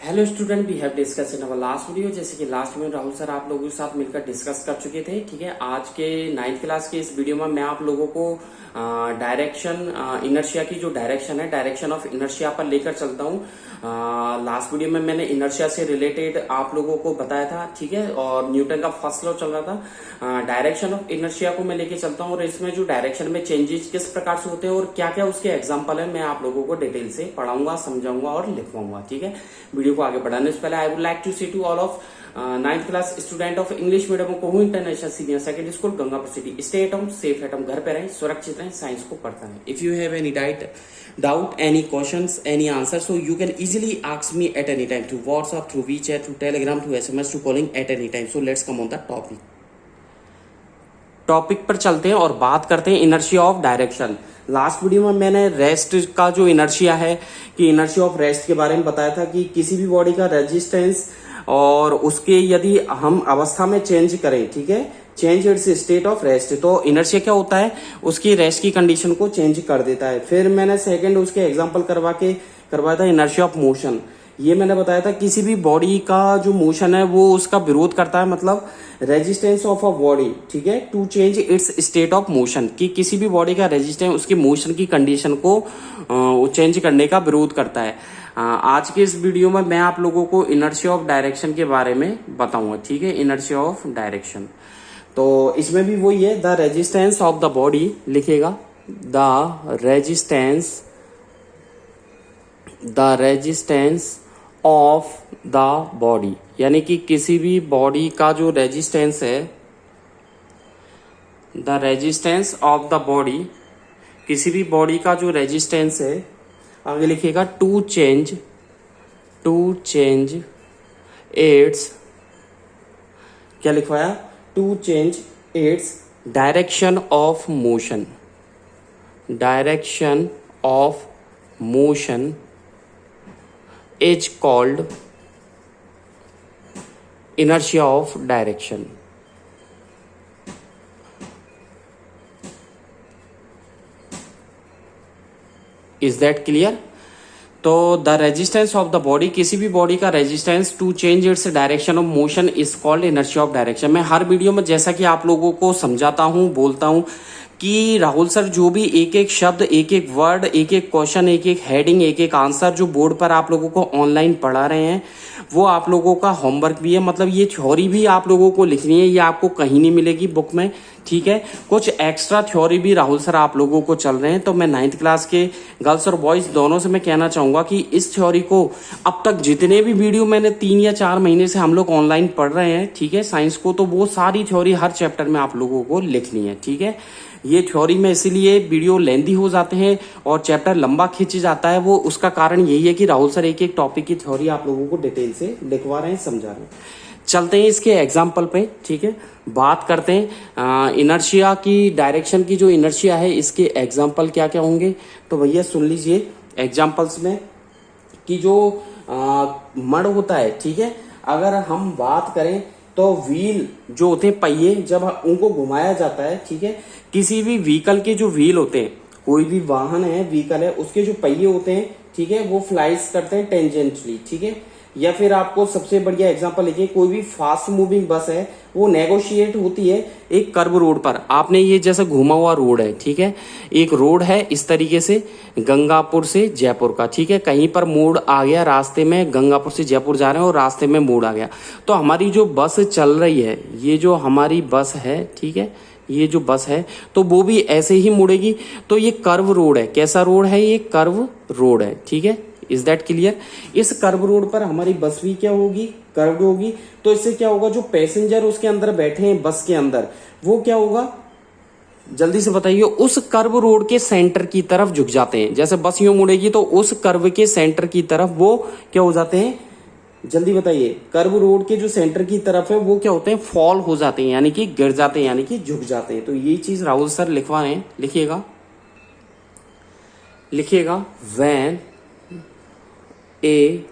Hello student, we have discuss in our last video. जैसे कि last में Rahul sir आप लोगों के साथ मिलकर डिस्कस कर चुके थे। ठीक है, आज के 9th क्लास के इस वीडियो में मैं आप लोगों को डायरेक्शन इनर्शिया की जो डायरेक्शन है, डायरेक्शन ऑफ इनर्शिया पर लेकर चलता हूँ। लास्ट वीडियो में मैंने इनर्शिया से रिलेटेड आप लोगों को बताया था। ठीक है, और न्यूटन का फर्स्ट लॉ चल रहा था। डायरेक्शन ऑफ इनर्शिया को मैं लेके चलता हूँ और इसमें जो डायरेक्शन में चेंजेस किस प्रकार से होते हैं और क्या क्या उसके एग्जाम्पल है, मैं आप लोगों को डिटेल से पढ़ाऊंगा, समझाऊंगा और लिखवाऊंगा। ठीक है, वीडियो को आगे बढ़ाने से पहले I would like to say to all of 9th class student of English medium को international senior secondary school Gangapur city, stay at home, safe at home, घर पे रहें, सुरक्षित रहें, साइंस को पढ़ता रहें। If you have any doubt, any questions, any answer, so you can easily ask me at any time through WhatsApp, through WeChat, through Telegram, through SMS, through calling at any time. So let's come on the topic पर चलते हैं और बात करते हैं inertia of direction. Last video में मैंने rest का जो इनर्शिया है कि इनर्शिया ऑफ रेस्ट के बारे में बताया था कि किसी भी बॉडी का रेजिस्टेंस और उसके यदि हम अवस्था में चेंज करें, ठीक है, change its state of rest, तो इनर्शिया क्या होता है, उसकी रेस्ट की कंडीशन को चेंज कर देता है। फिर मैंने सेकंड उसके एग्जांपल करवाया था इनर्शिया ऑफ मोशन। ये मैंने बताया था किसी भी बॉडी का जो मोशन है वो उसका विरोध करता है, मतलब रेजिस्टेंस ऑफ अ बॉडी, ठीक है, to change its state of motion, कि किसी भी बॉडी का रेजिस्टेंस उसकी मोशन की कंडीशन को चेंज करने का विरोध करता है। आज के इस वीडियो में मैं आप लोगों को इनर्शिया ऑफ डायरेक्शन के बारे में बताऊंगा। ठीक है, इनर्शिया ऑफ डायरेक्शन, तो इसमें भी वही है, the resistance of the body लिखेगा, the resistance of the body, यानी कि किसी भी बॉडी का जो रेजिस्टेंस है, the resistance of the body, किसी भी बॉडी का जो रेजिस्टेंस है, आगे लिखिएगा टू चेंज इट्स, क्या लिखवाया, to change its direction of motion, direction of motion is called inertia of direction. Is that clear? तो the resistance of the body, किसी भी बॉडी का resistance to change its direction of motion is called inertia of direction. मैं हर video में जैसा कि आप लोगों को समझाता हूं, बोलता हूं कि राहुल सर जो भी एक एक शब्द, एक एक वर्ड, एक एक क्वेश्चन, एक एक हेडिंग, एक एक आंसर जो बोर्ड पर आप लोगों को ऑनलाइन पढ़ा रहे हैं वो आप लोगों का होमवर्क भी है, मतलब ये थ्योरी भी आप लोगों को लिखनी है, ये आपको कहीं नहीं मिलेगी बुक में। ठीक है, कुछ एक्स्ट्रा थ्योरी भी राहुल सर आप लोगों को चल रहे हैं। तो मैं 9th क्लास के गर्ल्स और बॉयज दोनों से मैं कहना चाहूंगा कि इस थ्योरी को अब तक जितने भी वीडियो मैंने 3 या 4 महीने से हम लोग ऑनलाइन पढ़ रहे हैं, ठीक है, साइंस को, तो वो सारी थ्योरी हर चैप्टर में आप लोगों को लिखनी है। ठीक है, ये थ्योरी में इसीलिए वीडियो लेंदी हो जाते हैं और चैप्टर लंबा खिंच जाता है, वो उसका कारण यही है कि राहुल सर एक एक टॉपिक की थ्योरी आप लोगों को डिटेल से लिखवा रहे हैं, समझा रहे हैं। चलते हैं इसके एग्जाम्पल पे। ठीक है, बात करते हैं इनर्शिया की, डायरेक्शन की जो इनर्शिया है इसके एग्जाम्पल क्या क्या होंगे। तो भैया सुन लीजिए एग्जाम्पल्स में कि जो मड होता है, ठीक है, अगर हम बात करें तो व्हील जो होते हैं, पहिए, जब उनको घुमाया जाता है, ठीक है, किसी भी व्हीकल के जो व्हील होते हैं, कोई भी वाहन है, व्हीकल है, उसके जो पहिए होते हैं, ठीक है, वो फ्लाइज करते हैं टेंजेंटली। ठीक है, या फिर आपको सबसे बढ़िया एग्जांपल लिखिए, कोई भी फास्ट मूविंग बस है वो नेगोशिएट होती है एक कर्व रोड पर। आपने ये जैसा घुमा हुआ रोड है, ठीक है, एक रोड है इस तरीके से गंगापुर से जयपुर का, ठीक है, कहीं पर मोड़ आ गया रास्ते में, गंगापुर से जयपुर जा रहे हैं और रास्ते में मोड़ आ गया, तो हमारी जो बस चल रही है, ये जो हमारी बस है, ठीक है, ये जो बस है तो वो भी ऐसे ही मुड़ेगी। तो ये कर्व रोड है, कैसा रोड है, ये कर्व रोड है। ठीक है, इज दैट क्लियर? इस कर्व रोड पर हमारी बस भी क्या होगी, कर्व होगी। तो इससे क्या होगा, जो पैसेंजर उसके अंदर बैठे हैं बस के अंदर, वो क्या होगा, जल्दी से बताइए, उस कर्व रोड के सेंटर की तरफ झुक जाते हैं। जैसे बस यूं मुड़ेगी तो उस कर्व के सेंटर की तरफ वो क्या हो जाते हैं, जल्दी बताइए, कर्व रोड के जो सेंटर की तरफ है वो क्या होते हैं, फॉल हो जाते हैं, यानी कि गिर जाते हैं, यानी कि झुक जाते हैं। तो ये चीज राहुल सर लिखवा रहे हैं, लिखिएगा व्हेन ए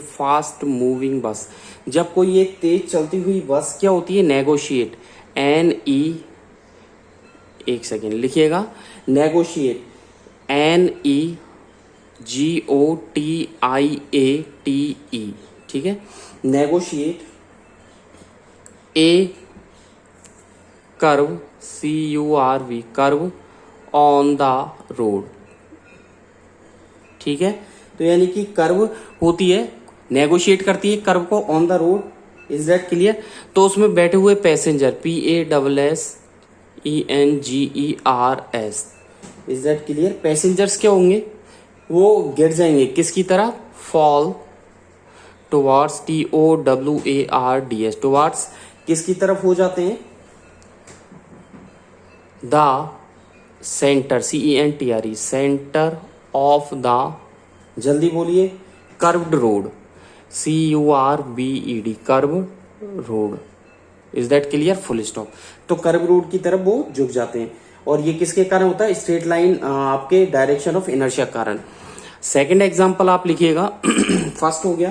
फास्ट मूविंग बस, जब कोई एक तेज चलती हुई बस क्या होती है, नेगोशिएट, एक सेकेंड लिखिएगा, नेगोशिएट, GOTIATE, ठीक है। Negotiate A curve CURV curve on the road, ठीक है। तो यानी कि कर्व होती है, नेगोशिएट करती है कर्व को on the road, is that clear. तो उसमें बैठे हुए passenger PASSENGERS, is that clear. Passengers क्या होंगे, वो गिर जाएंगे किसकी तरह, फॉल टुवार्ड्स TOWARDS, टुवार्ड्स किसकी तरफ हो जाते हैं, the centre CENTRE, centre of the, जल्दी बोलिए, curved road CURVED, curve road, is that clear, full stop. तो कर्व रोड की तरफ वो झुक जाते हैं, और ये किसके कारण होता है, स्ट्रेट लाइन आपके डायरेक्शन ऑफ इनर्शिया कारण। सेकंड एग्जांपल आप लिखिएगा फर्स्ट हो गया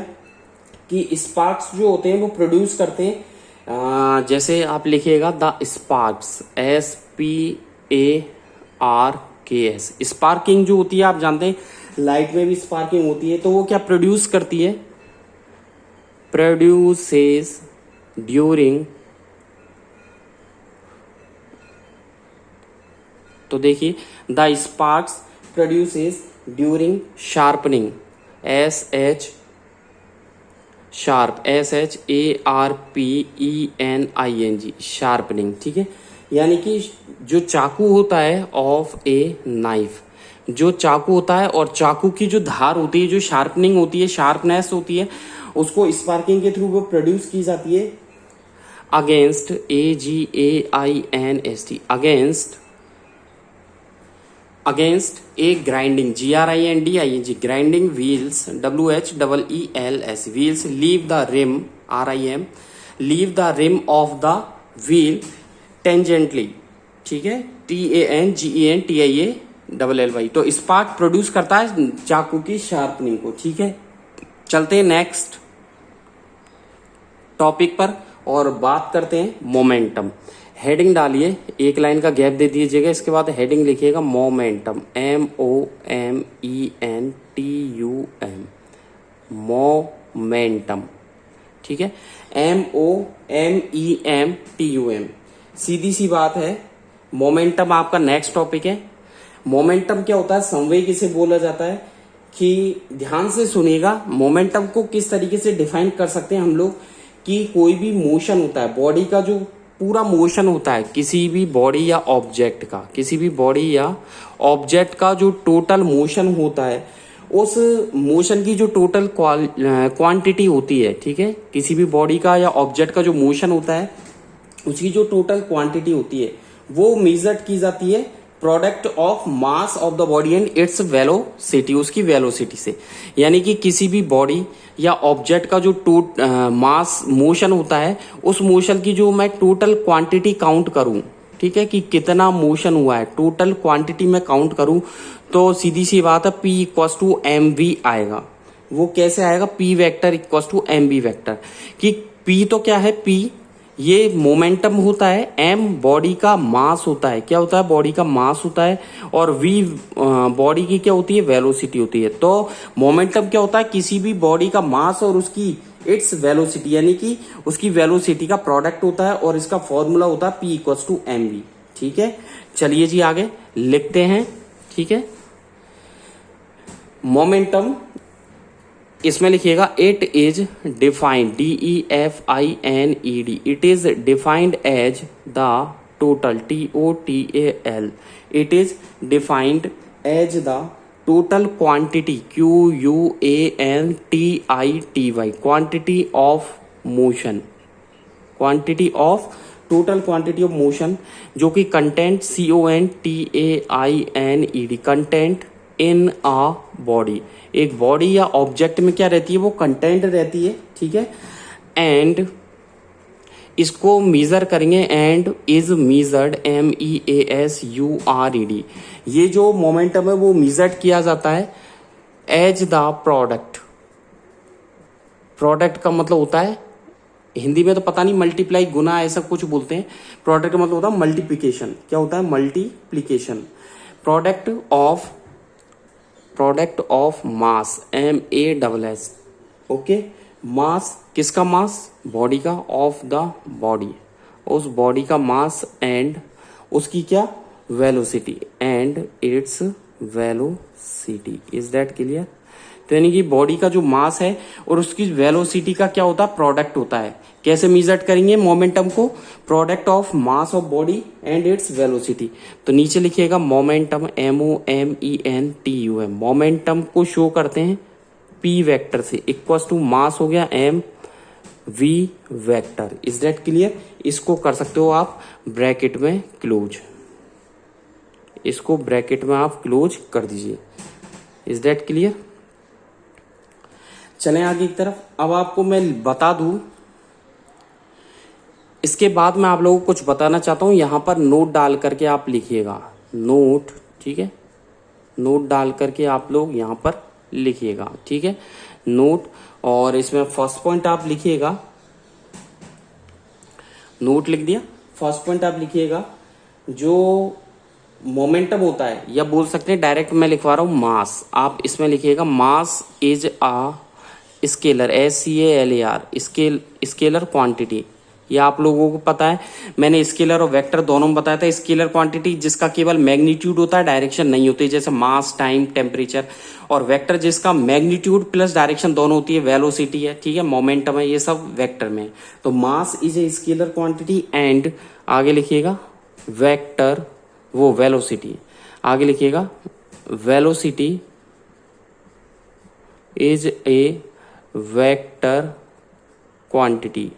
कि स्पार्क्स जो होते हैं वो प्रोड्यूस करते हैं, जैसे आप लिखिएगा द स्पार्क्स SPARKS, स्पार्किंग जो होती है आप जानते हैं लाइट में भी स्पार्किंग होती है, तो वो क्या प्रोड्यूस करती है, प्रोड्यूसेस ड्यूरिंग, तो देखिए the sparks produces during sharpening, SH sharp SHARPENING, sharpening, ठीक है। यानी कि जो चाकू होता है ऑफ ए नाइफ, जो चाकू होता है और चाकू की जो धार होती है, जो शार्पनिंग होती है, शार्पनेस होती है, उसको स्पार्किंग के थ्रू वो प्रोड्यूस की जाती है against AGAINST, against a grinding GRINDING, grinding wheels WHEELS, wheels leave the rim RIM, leave the rim of the wheel tangentially, ठीक है, TANGENTIALLY। तो स्पार्क प्रोड्यूस करता है चाकू की शार्पनिंग को, ठीक है। चलते हैं नेक्स्ट टॉपिक पर और बात करते हैं मोमेंटम। हेडिंग डालिए, एक लाइन का गैप दे दीजिएगा, इसके बाद हेडिंग लिखिएगा मोमेंटम, MOMENTUM, मोमेंटम, ठीक है, MOMENTUM। सीधी सी बात है, मोमेंटम आपका नेक्स्ट टॉपिक है। मोमेंटम क्या होता है, संवेग किसे बोला जाता है, कि ध्यान से सुनिएगा, मोमेंटम को किस तरीके से डिफाइन कर सकते हैं हम लोग, कि कोई भी मोशन होता है, बॉडी का जो पूरा मोशन होता है, किसी भी बॉडी या ऑब्जेक्ट का, किसी भी बॉडी या ऑब्जेक्ट का जो टोटल मोशन होता है, उस मोशन की जो टोटल क्वांटिटी होती है, ठीक है, किसी भी बॉडी का या ऑब्जेक्ट का जो मोशन होता है उसकी जो टोटल क्वांटिटी होती है वो मेजर की जाती है product of mass of the body and its velocity, उसकी वेलोसिटी से। यानी कि किसी भी बॉडी या ऑब्जेक्ट का जो मास मोशन होता है, उस मोशन की जो मैं टोटल क्वांटिटी काउंट करूं, ठीक है, कि कितना मोशन हुआ है, टोटल क्वांटिटी में काउंट करूं, तो सीधी सी बात है P इक्वल्स टू mv आएगा। वो कैसे आएगा, P vector equals to mv vector, कि P तो क्या है, P ये मोमेंटम होता है, m बॉडी का मास होता है, क्या होता है, बॉडी का मास होता है, और v बॉडी की क्या होती है, वेलोसिटी होती है। तो मोमेंटम क्या होता है, किसी भी बॉडी का मास और उसकी इट्स वेलोसिटी, यानी कि उसकी वेलोसिटी का प्रोडक्ट होता है, और इसका फॉर्मूला होता है P इक्वल्स टू mv, ठीक है। चलिए जी आगे लिखते हैं, ठीक है। मोमेंटम इसमें लिखिएगा, it is defined DEFINED, it is defined as the total TOTAL, it is defined as the total quantity QUANTITY, quantity of motion, quantity of total quantity of motion, जो कि contained CONTAINED, contained in a body, एक body या object में क्या रहती है, वो content रहती है, ठीक है। एंड इसको मेजर करेंगे, एंड इज मेजर्ड MEASURED, ये जो मोमेंटम है वो मेजर्ड किया जाता है एज द प्रोडक्ट। प्रोडक्ट का मतलब होता है, हिंदी में तो पता नहीं, मल्टीप्लाई, गुना, ऐसा कुछ बोलते हैं। प्रोडक्ट का मतलब होता है मल्टीप्लिकेशन, क्या होता है, multiplication, product of product of mass MASS। Okay, mass किसका, मास बॉडी का, ऑफ द बॉडी, उस बॉडी का मास एंड उसकी क्या, velocity and its velocity. Is that clear? तो यानी कि बॉडी का जो मास है और उसकी वेलोसिटी का क्या होता है, प्रोडक्ट होता है। कैसे मेजर करेंगे मोमेंटम को, product of mass of body and its velocity. तो नीचे लिखिएगा मोमेंटम, MOMENTUM। मोमेंटम को शो करते हैं P वेक्टर से, इक्वल टू मास हो गया MV vector. Is that clear? इसको कर सकते हो आप ब्रैकेट में क्लोज, इसको ब्रैकेट में आप क्लोज कर दीजिए। Is that clear? चलें आगे की तरफ। अब आपको मैं बता दूं, इसके बाद मैं आप लोगों को कुछ बताना चाहता हूं। यहां पर नोट डाल करके आप लिखिएगा, नोट, ठीक है, नोट डाल करके आप लोग यहां पर लिखिएगा, ठीक है, नोट। और इसमें फर्स्ट पॉइंट आप लिखिएगा, नोट लिख दिया। फर्स्ट पॉइंट आप लिखिएगा, जो मोमेंटम होता है, या बोल सकते हैं डायरेक्ट मैं लिखवा रहा हूं मास, आप इसमें लिखिएगा mass is a scalar, SCALAR, scalar quantity. ये आप लोगों को पता है, मैंने स्केलर और वेक्टर दोनों में बताया था। स्केलर क्वांटिटी जिसका केवल मैग्नीट्यूड होता है, डायरेक्शन नहीं होती, जैसे मास, टाइम, टेम्परेचर। और वेक्टर जिसका मैग्नीट्यूड प्लस डायरेक्शन दोनों होती है, वेलोसिटी है, ठीक है, मोमेंटम है, ये सब वेक्टर में। तो mass is a scalar quantity and आगे लिखिएगा वेक्टर, वो वेलोसिटी, आगे लिखिएगा velocity is a vector quantity.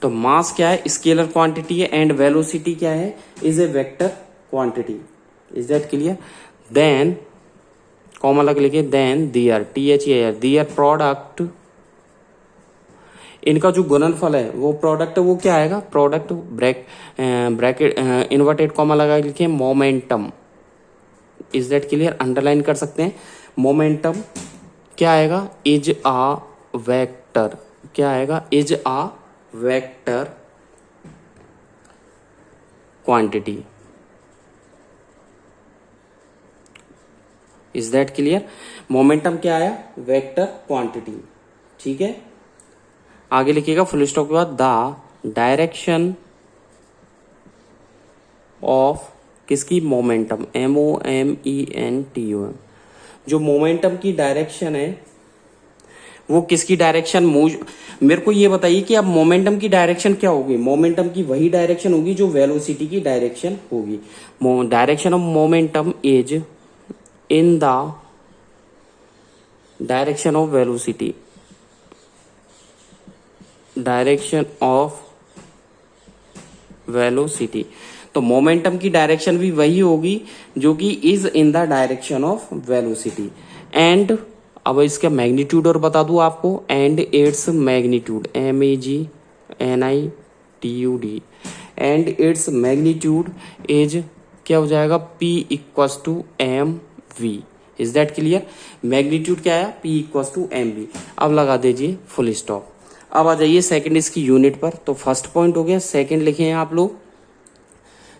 तो मास क्या है, स्केलर क्वांटिटी है, एंड वेलोसिटी क्या है, is a vector quantity. Is that clear? Then comma लग लिखे, then their, THER, their product, इनका जो गुणनफल है वो प्रोडक्ट, वो क्या आएगा, प्रोडक्ट ब्रैकेट इन्वर्टेड कॉमा लगा लिखे momentum. Is that clear? Underline कर सकते हैं। मोमेंटम क्या आएगा, इज आ वेक्टर, क्या आएगा, is a vector quantity. Is that clear? Momentum क्या आया, वेक्टर क्वांटिटी, ठीक है। आगे लिखिएगा फुल स्टॉप के बाद द डायरेक्शन ऑफ किसकी, मोमेंटम, MOMENTUM। जो मोमेंटम की डायरेक्शन है वो किसकी डायरेक्शन मेरे को ये बताइए कि अब मोमेंटम की डायरेक्शन क्या होगी। मोमेंटम की वही डायरेक्शन होगी जो वेलोसिटी की डायरेक्शन होगी। Direction of momentum is in the direction of velocity, direction of velocity. तो मोमेंटम की डायरेक्शन भी वही होगी जो कि is in the direction of velocity. And अब इसका मैग्नीट्यूड और बता दूं आपको, and its magnitude, MAGNITUD, and its magnitude is क्या हो जाएगा, P equals to MV। Is that clear? Magnitude क्या है, P इक्वल्स टू MV। अब लगा दीजिए फुल स्टॉप। अब आ जाइए सेकंड इसकी यूनिट पर। तो फर्स्ट पॉइंट हो गया, सेकंड लिखे हैं आप लोग,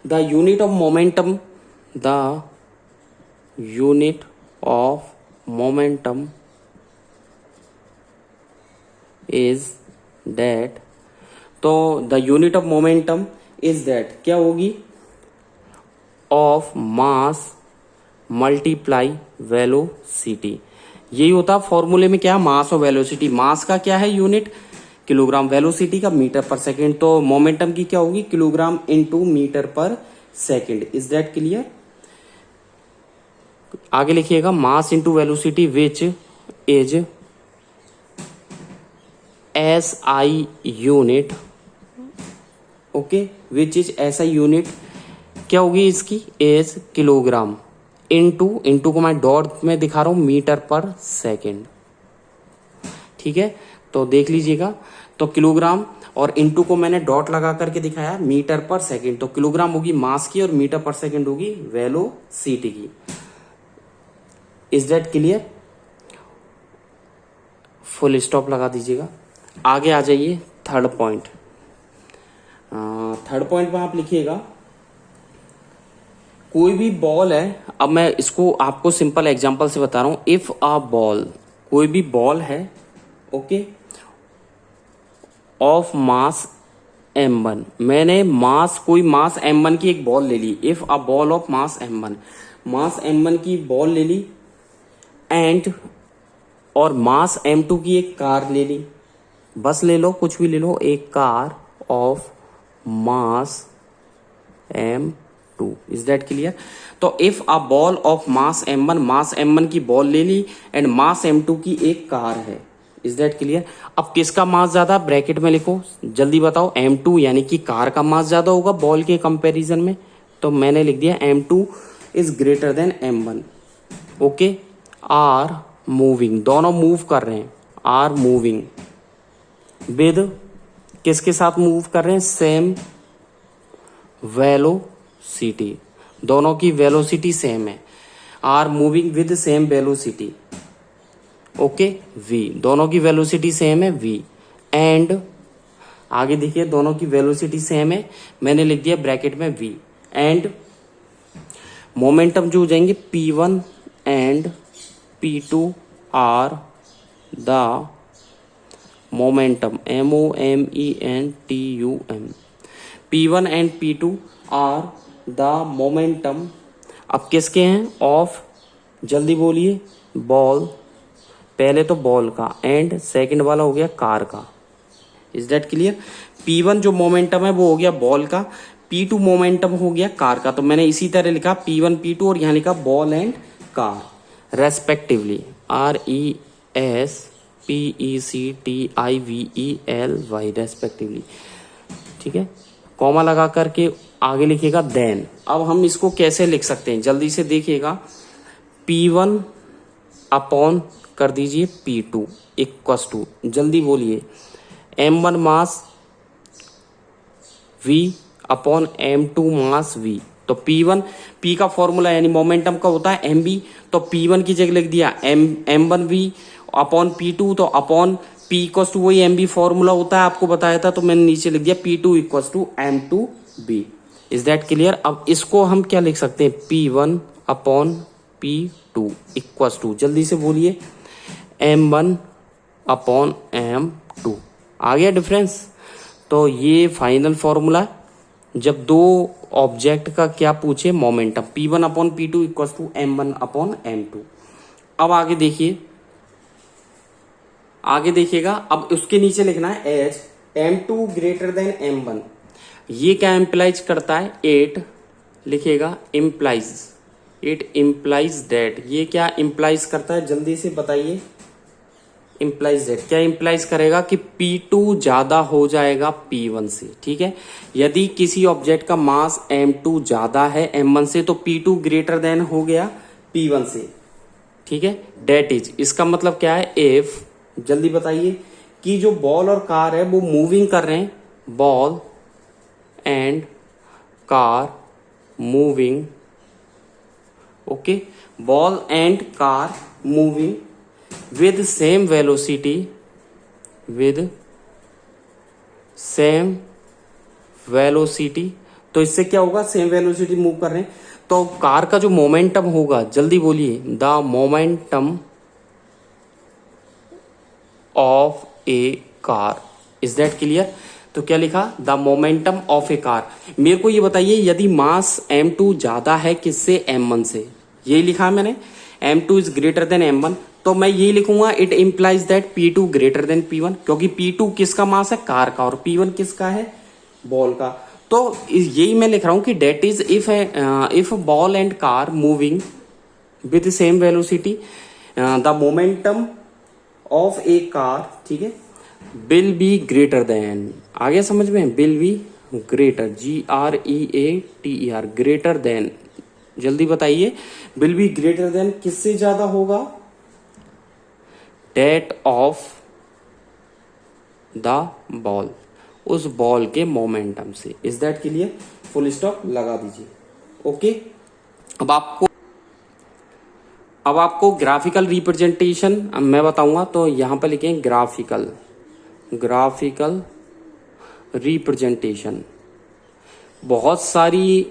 the unit of momentum, the unit of momentum is that. तो the unit of momentum is that क्या होगी, ऑफ मास मल्टीप्लाई वेलोसिटी। यही होता फॉर्मूले में, क्या, मास और वेलोसिटी। मास का क्या है यूनिट, किलोग्राम, वेलोसिटी का मीटर पर सेकेंड। तो मोमेंटम की क्या होगी, किलोग्राम इंटू मीटर पर सेकेंड। Is that clear? आगे लिखिएगा mass into velocity which is SI unit, okay, which is SI unit क्या होगी इसकी, इज किलोग्राम इंटू को मैं डॉट में दिखा रहा हूं, मीटर पर सेकेंड, ठीक है। तो देख लीजिएगा, तो किलोग्राम और इंटू को मैंने डॉट लगा करके दिखाया, मीटर पर सेकेंड। तो किलोग्राम होगी मास की और मीटर पर सेकेंड होगी वेलोसिटी की। Is that clear? Full stop लगा दीजिएगा। आगे आ जाइए थर्ड पॉइंट। थर्ड पॉइंट में आप लिखिएगा कोई भी बॉल है, अब मैं इसको आपको सिंपल एग्जांपल से बता रहा हूं। इफ अ बॉल, कोई भी बॉल है, ओके, ऑफ मास m1, मैंने मास, कोई मास m1 की एक बॉल ले ली। If a ball of mass m1, mass m1 की बॉल ले ली, एंड और मास m2 की एक कार ले ली, बस ले लो, कुछ भी ले लो, एक car of mass m2। Is that clear? तो if a ball of mass m1, mass m1 की बॉल ले ली एंड मास m2 की एक कार है। Is that clear? अब किसका मास ज्यादा, ब्रैकेट में लिखो, जल्दी बताओ। m2 यानी कि कार का मास ज्यादा होगा बॉल के कंपैरिजन में, तो मैंने लिख दिया m2 is greater than m1। Okay, are moving, दोनों मूव कर रहे हैं, आर मूविंग विद, किसके साथ मूव कर रहे हैं, सेम वेलोसिटी, दोनों की वेलोसिटी सेम है, are moving with same velocity. Okay, v, दोनों की वेलोसिटी सेम है v, एंड आगे देखिए दोनों की वेलोसिटी सेम है, मैंने लिख दिया ब्रैकेट में v, एंड मोमेंटम जो हो जाएंगे p1 and p2 are the momentum, momentum, p1 and p2 are the momentum, अब किसके हैं, ऑफ, जल्दी बोलिए, बॉल, पहले तो बॉल का, एंड सेकंड वाला हो गया कार का। Is that clear? p1 जो मोमेंटम है वो हो गया बॉल का, p2 मोमेंटम हो गया कार का, तो मैंने इसी तरह लिखा p1 p2 और यहां लिखा ball and car respectively, RESPECTIVELY respectively. ठीक है, कॉमा लगा करके आगे लिखिएगा देन। अब हम इसको कैसे लिख सकते हैं, जल्दी से देखिएगा, p1 अपॉन कर दीजिए p2 इक्वस टू, जल्दी बोलिए, m1 मास v अपॉन m2 मास v। तो p1, p का फॉर्मूला यानी मोमेंटम का होता है mv, तो p1 की जगह लिख दिया m1v अपॉन p2, तो अपॉन p इक्वस टू वही mv फॉर्मूला होता है, आपको बताया था, तो मैंने नीचे लिख दिया p2 equals to m2v। Is that clear? अब इसको हम क्या लिख सकते हैं, p1 upon p2 equals to, जल्दी से बोलिए, m1 अपॉन m2। आ गया डिफरेंस? तो ये फाइनल फॉर्मूला जब दो ऑब्जेक्ट का क्या पूछे, momentum, p1 upon p2 equal to m1 upon m2। अब आगे देखिए, आगे देखिएगा, अब उसके नीचे लिखना है as m2 greater than m1। ये क्या इम्प्लाइज करता है, 8 लिखिएगा, इम्प्लाइज, इट इम्प्लाइज दैट, ये क्या इम्प्लाइज करता है, जल्दी से बताइए, इम्प्लाइज दैट क्या इम्प्लाइज करेगा कि P2 ज्यादा हो जाएगा P1 से। ठीक है, यदि किसी ऑब्जेक्ट का मास M2 ज्यादा है M1 से, तो P2 ग्रेटर देन हो गया P1 से। ठीक है, डेट इज, इसका मतलब क्या है, इफ, जल्दी बताइए, कि जो बॉल और कार है वो मूविंग कर रहे हैं, ball and car moving, okay, ball and car moving with same velocity, with same velocity, तो इससे क्या होगा, सेम वेलोसिटी मूव कर रहे हैं, तो कार का जो मोमेंटम होगा, जल्दी बोलिए, the momentum of a car. Is that clear? तो क्या लिखा, the momentum of a car. मेरे को ये बताइए, यदि मास m2 ज्यादा है किससे, m1 से, यही लिखा मैंने, m2 is greater than m1, तो मैं यही लिखूंगा, it implies that P2 greater than P1, क्योंकि P2 किसका मास है, कार का, और P1 किसका है, बॉल का। तो यही मैं लिख रहा हूं कि that is if ball and car moving with same velocity, the momentum of a car, ठीक है, विल बी ग्रेटर देन, आ गया समझ में, will be greater, GREATER, greater than, जल्दी बताइए, विल बी ग्रेटर देन किससे ज्यादा होगा, डेट ऑफ द बॉल, उस बॉल के मोमेंटम से। Is that clear? Full stop लगा दीजिए। ओके, अब आपको ग्राफिकल रिप्रेजेंटेशन मैं बताऊंगा, तो यहां पर लिखें ग्राफिकल रिप्रेजेंटेशन। बहुत सारी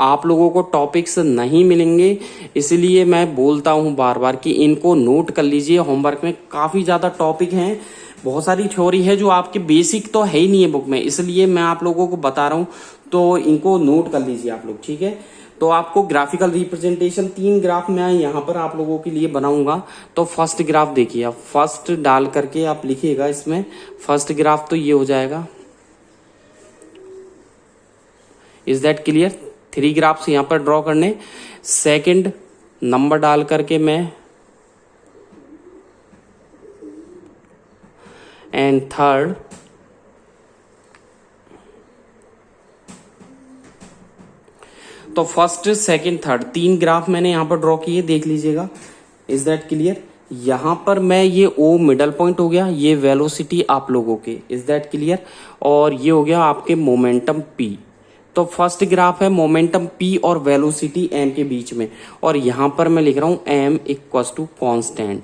आप लोगों को टॉपिक्स नहीं मिलेंगे, इसलिए मैं बोलता हूं बार बार कि इनको नोट कर लीजिए। होमवर्क में काफ़ी ज़्यादा टॉपिक हैं, बहुत सारी थ्योरी है जो आपके बेसिक तो है ही नहीं है बुक में, इसलिए मैं आप लोगों को बता रहा हूं, तो इनको नोट कर लीजिए आप लोग, ठीक है। तो आपको ग्राफिकल रिप्रेजेंटेशन 3 ग्राफ मैं यहाँ पर आप लोगों के लिए बनाऊंगा। तो फर्स्ट ग्राफ देखिए, आप फर्स्ट डाल करके आप लिखिएगा इसमें। फर्स्ट ग्राफ तो ये हो जाएगा, इज दैट क्लियर। 3 ग्राफ्स यहाँ पर ड्रॉ करने, सेकंड नंबर डाल करके मैं, एंड थर्ड, तो फर्स्ट सेकंड थर्ड 3 ग्राफ मैंने यहां पर ड्रॉ किए, देख लीजिएगा। Is that clear. यहां पर मैं ये ओ मिडल पॉइंट हो गया, ये वेलोसिटी आप लोगों के, इज दैट क्लियर। और ये हो गया आपके मोमेंटम पी। तो फर्स्ट ग्राफ है मोमेंटम पी और वेलोसिटी एम के बीच में, और यहां पर मैं लिख रहा हूं एम इक्वल टू कॉन्स्टेंट।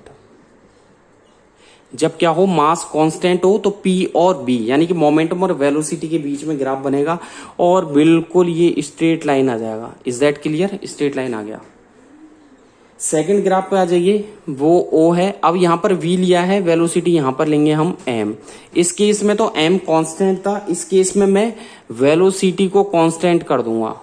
जब क्या हो, मास कांस्टेंट हो, तो P और B यानी कि मोमेंटम और वेलोसिटी के बीच में ग्राफ बनेगा और बिल्कुल ये स्ट्रेट लाइन आ जाएगा। Is that clear, straight line आ गया। सेकंड ग्राफ पे आ जाइए, वो O है। अब यहां पर V लिया है, वेलोसिटी यहां पर लेंगे हम M। इस केस में तो M कांस्टेंट था, इस केस में मैं वेलोसिटी को कांस्टेंट कर दूंगा।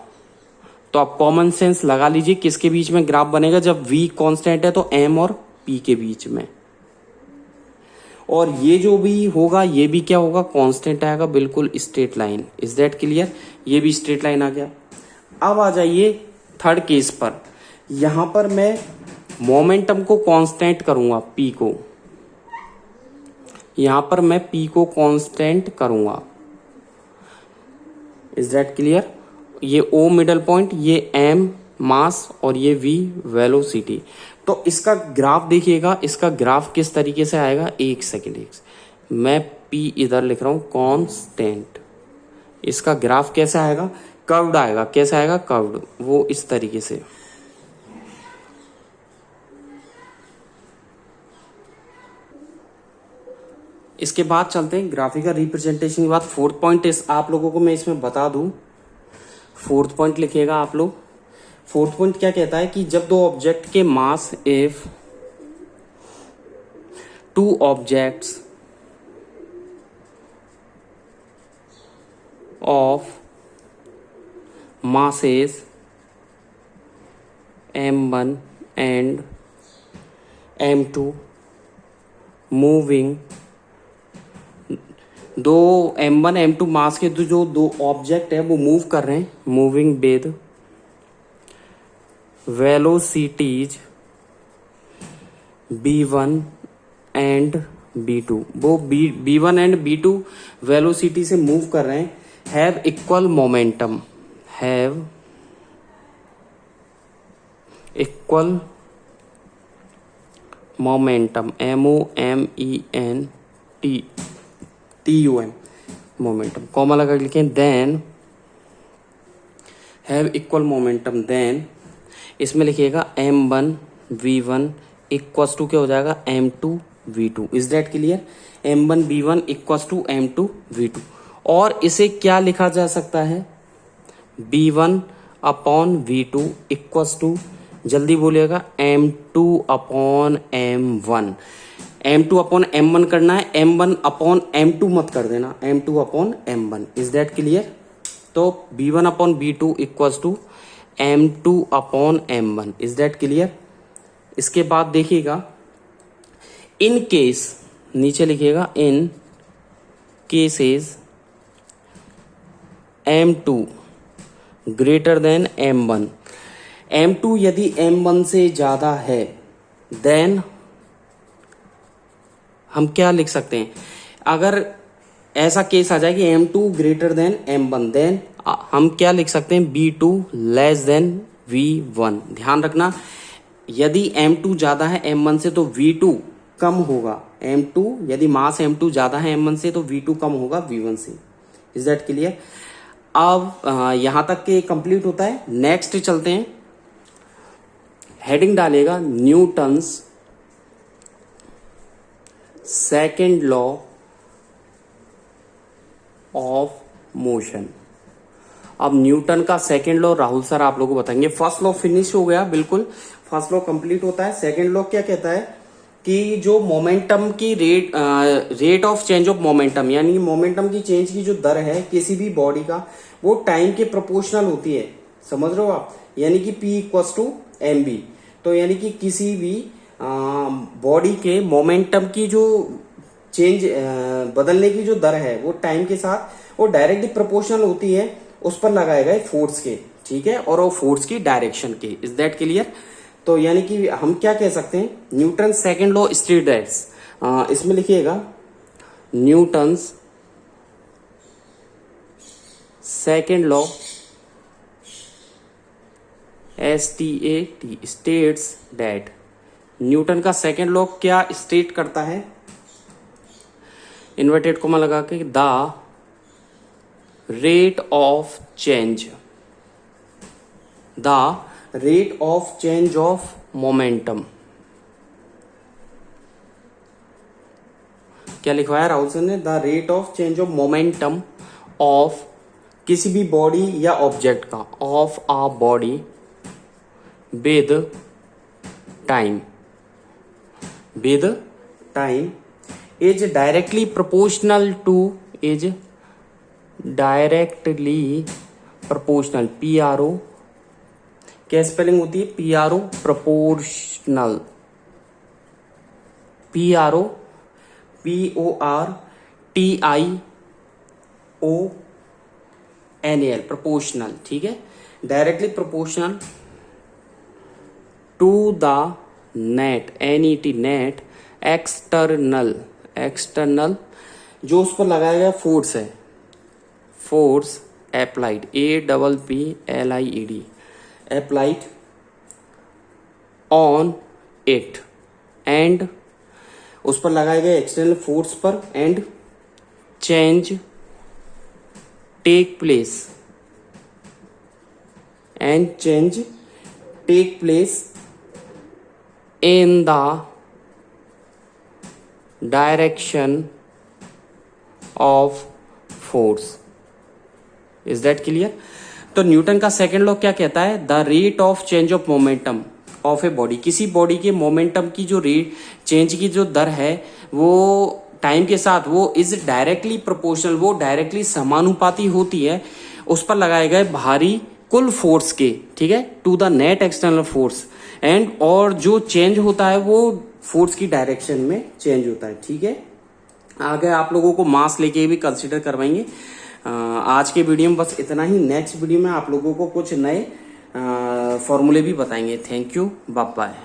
तो आप कॉमन सेंस लगा लीजिए, किसके बीच में ग्राफ बनेगा, जब V कांस्टेंट है तो M और P के बीच में। और ये जो भी होगा ये भी क्या होगा, कांस्टेंट आएगा, बिल्कुल straight line. Is that clear, ये भी स्ट्रेट लाइन आ गया। अब आ जाइए थर्ड केस पर, यहां पर मैं मोमेंटम को कांस्टेंट करूंगा, P को, यहां पर मैं P को कांस्टेंट करूंगा। Is that clear. ये O मिडल पॉइंट, ये M मास और ये V वेलोसिटी। तो इसका ग्राफ देखिएगा, इसका ग्राफ किस तरीके से आएगा, एक सेकेंड, मैं P इधर लिख रहा हूं कांस्टेंट। इसका ग्राफ कैसा आएगा, कर्व्ड आएगा। कैसा आएगा, कर्व्ड, वो इस तरीके से। इसके बाद चलते हैं ग्राफिकल रिप्रेजेंटेशन के बाद फोर्थ पॉइंट आप लोगों को मैं इसमें बता दूं। फोर्थ पॉइंट लिखिएगा आप लोग। फोर्थ पॉइंट क्या कहता है कि जब दो ऑब्जेक्ट के mass, if two objects of masses m1 and m2 moving, दो m1 m2 मास के जो दो ऑब्जेक्ट है वो मूव कर रहे हैं, moving with velocities b1 and b2, वो b1 एंड b2 वेलोसिटी से मूव कर रहे हैं, have equal momentum, have equal momentum, MOMENTUM, momentum, comma लगा लिखें, then have equal momentum, then इसमें लिखिएगा M1 V1 इक्वल टू क्या हो जाएगा, M2 V2। Is that clear. M1 V1 equal to M2 V2। और इसे क्या लिखा जा सकता है, B1 upon V2 equal to, जल्दी बोलिएगा, M2 upon M1। M2 upon M1 करना है, M1 अपॉन M2 मत कर देना, M2 upon M1। Is that clear. तो B1 upon B2 equal to M2 upon M1। Is that clear. इसके बाद देखिएगा, इन केस, नीचे लिखिएगा, इन cases M2 greater than M1, M2 यदि M1 से ज्यादा है, देन हम क्या लिख सकते हैं, अगर ऐसा केस आ जाए कि M2 greater than M1, then हम क्या लिख सकते हैं, B2 लेस देन V1। ध्यान रखना, यदि M2 ज्यादा है M1 से तो V2 कम होगा, M2 यदि मास M2 ज्यादा है M1 से तो V2 कम होगा V1 से। Is that clear. अब यहां तक के कंप्लीट होता है। नेक्स्ट चलते हैं, हेडिंग डालेगा Newton's second law of motion. अब न्यूटन का सेकंड लॉ राहुल सर आप लोगों को बताएंगे। फर्स्ट लॉ फिनिश हो गया, बिल्कुल फर्स्ट लॉ कंप्लीट होता है। सेकंड लॉ क्या कहता है कि जो मोमेंटम की rate of change of momentum, यानी मोमेंटम की चेंज की जो दर है किसी भी बॉडी का, वो टाइम के प्रोपोर्शनल होती है। समझ रहे हो आप, यानी कि P इक्वल्स टू mv। तो यानी कि किसी भी बॉडी के मोमेंटम की जो चेंज बदलने की जो दर है वो टाइम के साथ वो डायरेक्टली प्रोपोर्शनल होती है उस पर लगाए गए फोर्स के, ठीक है, और वो फोर्स की डायरेक्शन के। Is that clear? तो यानी कि हम क्या कह सकते हैं, Newton second law state that's, इसमें लिखिएगा Newton's second law STAT states that, Newton का सेकंड लॉ क्या स्टेट करता है, इन्वर्टेड कोमा लगा के, the rate of change, the rate of change of momentum. क्या लिखवाया राहुल सर ने? The rate of change of momentum of किसी भी बॉडी या ऑब्जेक्ट का, of a body with time, with time is directly proportional to, is directly proportional, PRO, क्या spelling होती है? PRO, proportional, PRO PORTIONAL, proportional, ठीक है, directly proportional to the net, NET, net, external, external जो उस पर लगाया गया फोर्स है, force applied, APPLIED, applied on it, and उस पर लगाए गए एक्सटर्नल फोर्स पर, and change take place, and change take place in the direction of force। Is that clear? तो न्यूटन का सेकेंड लॉ क्या कहता है? The rate of change of momentum of a body, किसी बॉडी के momentum की जो रेट चेंज की जो दर है वो टाइम के साथ वो इज डायरेक्टली प्रोपोर्शनल, वो डायरेक्टली समानुपाती होती है उस पर लगाए गए भारी कुल फोर्स के, ठीक है, to the net external force, and और जो चेंज होता है वो फोर्स की डायरेक्शन में चेंज होता है, ठीक है। आगे आप लोगों को मास लेके भी कंसीडर करवाएंगे। आज के वीडियो में बस इतना ही। नेक्स्ट वीडियो में आप लोगों को कुछ नए फॉर्मूले भी बताएंगे। Thank you, bye bye.